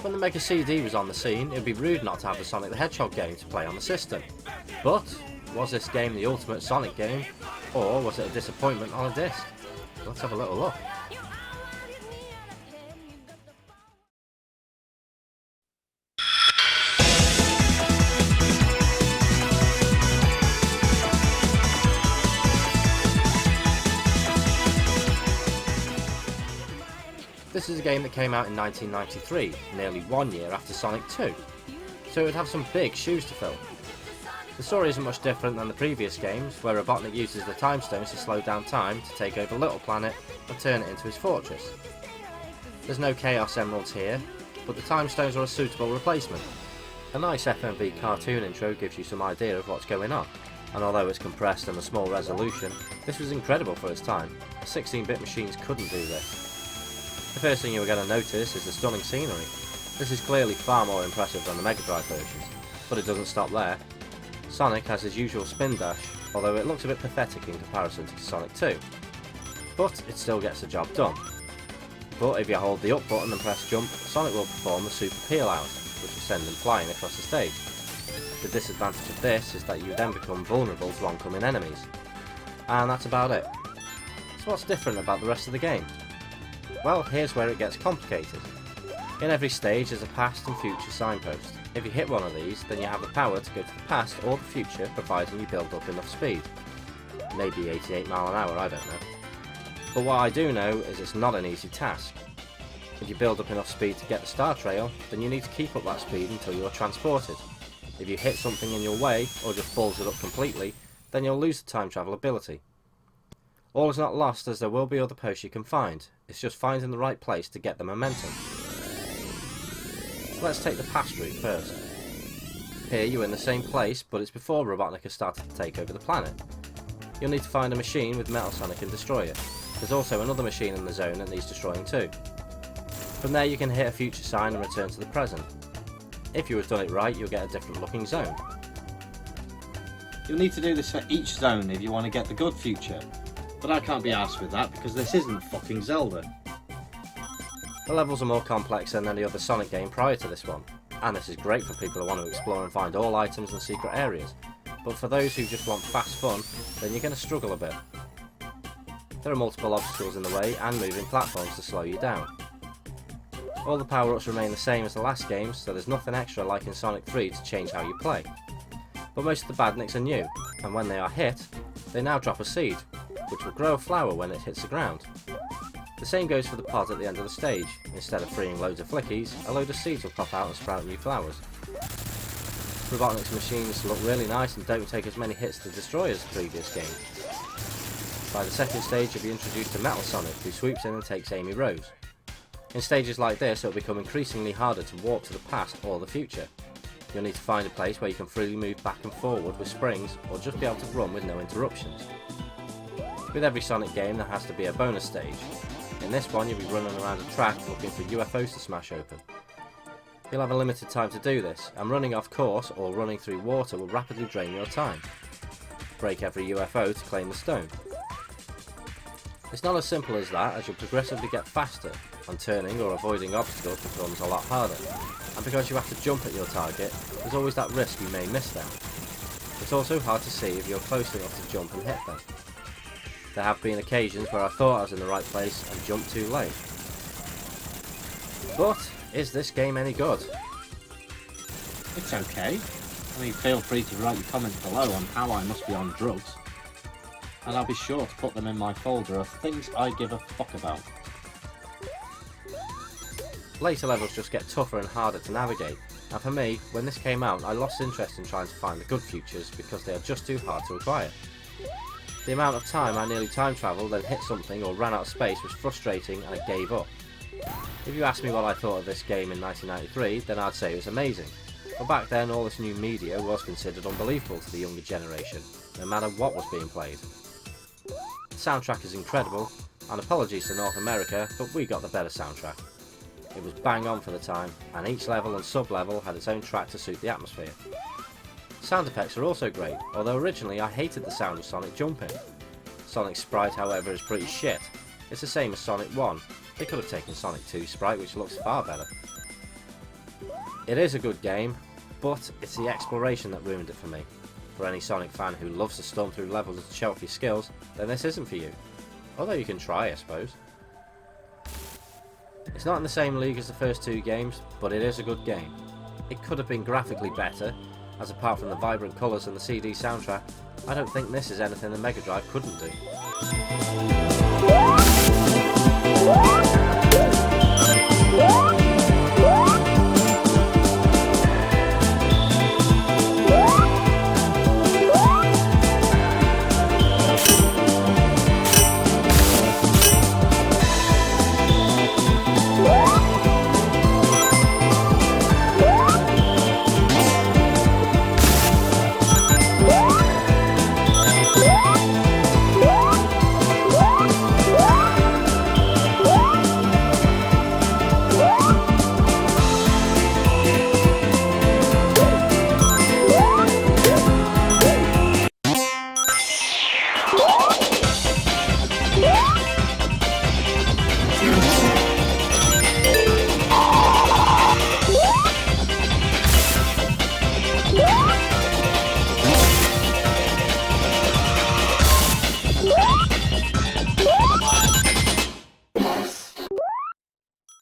When the Mega CD was on the scene, it would be rude not to have the Sonic the Hedgehog game to play on the system. But, was this game the ultimate Sonic game, or was it a disappointment on a disc? Let's have a little look. This is a game that came out in 1993, nearly 1 year after Sonic 2, so it would have some big shoes to fill. The story isn't much different than the previous games, where Robotnik uses the time stones to slow down time to take over Little Planet and turn it into his fortress. There's no Chaos Emeralds here, but the time stones are a suitable replacement. A nice FMV cartoon intro gives you some idea of what's going on, and although it's compressed and a small resolution, this was incredible for its time. 16-bit machines couldn't do this. The first thing you are going to notice is the stunning scenery. This is clearly far more impressive than the Mega Drive versions, but it doesn't stop there. Sonic has his usual spin dash, although it looks a bit pathetic in comparison to Sonic 2. But it still gets the job done. But if you hold the up button and press jump, Sonic will perform the super peel out, which will send him flying across the stage. The disadvantage of this is that you then become vulnerable to oncoming enemies. And that's about it. So what's different about the rest of the game? Well, here's where it gets complicated. In every stage is a past and future signpost. If you hit one of these, then you have the power to go to the past or the future, providing you build up enough speed. Maybe 88 miles an hour, I don't know. But what I do know is it's not an easy task. If you build up enough speed to get the star trail, then you need to keep up that speed until you are transported. If you hit something in your way, or just balls it up completely, then you'll lose the time travel ability. All is not lost, as there will be other posts you can find. It's just finding the right place to get the momentum. Let's take the past route first. Here you're in the same place, but it's before Robotnik has started to take over the planet. You'll need to find a machine with Metal Sonic and destroy it. There's also another machine in the zone that needs destroying too. From there you can hit a future sign and return to the present. If you have done it right, you'll get a different looking zone. You'll need to do this for each zone if you want to get the good future. But I can't be arsed with that because this isn't fucking Zelda. The levels are more complex than any other Sonic game prior to this one, and this is great for people who want to explore and find all items and secret areas, but for those who just want fast fun, then you're going to struggle a bit. There are multiple obstacles in the way and moving platforms to slow you down. All the power-ups remain the same as the last games, so there's nothing extra like in Sonic 3 to change how you play. But most of the badniks are new, and when they are hit, they now drop a seed, which will grow a flower when it hits the ground. The same goes for the pod at the end of the stage. Instead of freeing loads of flickies, a load of seeds will pop out and sprout new flowers. Robotnik's machines look really nice and don't take as many hits to destroy as the previous game. By the second stage you'll be introduced to Metal Sonic, who swoops in and takes Amy Rose. In stages like this it will become increasingly harder to warp to the past or the future. You'll need to find a place where you can freely move back and forward with springs, or just be able to run with no interruptions. With every Sonic game there has to be a bonus stage. In this one you'll be running around a track looking for UFOs to smash open. You'll have a limited time to do this, and running off course or running through water will rapidly drain your time. Break every UFO to claim the stone. It's not as simple as that, as you'll progressively get faster, and turning or avoiding obstacles becomes a lot harder. And because you have to jump at your target, there's always that risk you may miss them. It's also hard to see if you're close enough to jump and hit them. There have been occasions where I thought I was in the right place and jumped too late. But, is this game any good? It's okay. I mean, feel free to write your comments below on how I must be on drugs. And I'll be sure to put them in my folder of things I give a fuck about. Later levels just get tougher and harder to navigate, and for me, when this came out I lost interest in trying to find the good futures because they are just too hard to acquire. The amount of time I nearly time travelled, then hit something or ran out of space was frustrating and I gave up. If you asked me what I thought of this game in 1993, then I'd say it was amazing. But back then all this new media was considered unbelievable to the younger generation, no matter what was being played. The soundtrack is incredible, and apologies to North America, but we got the better soundtrack. It was bang on for the time, and each level and sub-level had its own track to suit the atmosphere. Sound effects are also great, although originally I hated the sound of Sonic jumping. Sonic's sprite, however, is pretty shit. It's the same as Sonic 1. They could have taken Sonic 2's sprite, which looks far better. It is a good game, but it's the exploration that ruined it for me. For any Sonic fan who loves to storm through levels and show off your skills, then this isn't for you. Although you can try, I suppose. It's not in the same league as the first two games, but it is a good game. It could have been graphically better, as apart from the vibrant colours and the CD soundtrack, I don't think this is anything the Mega Drive couldn't do.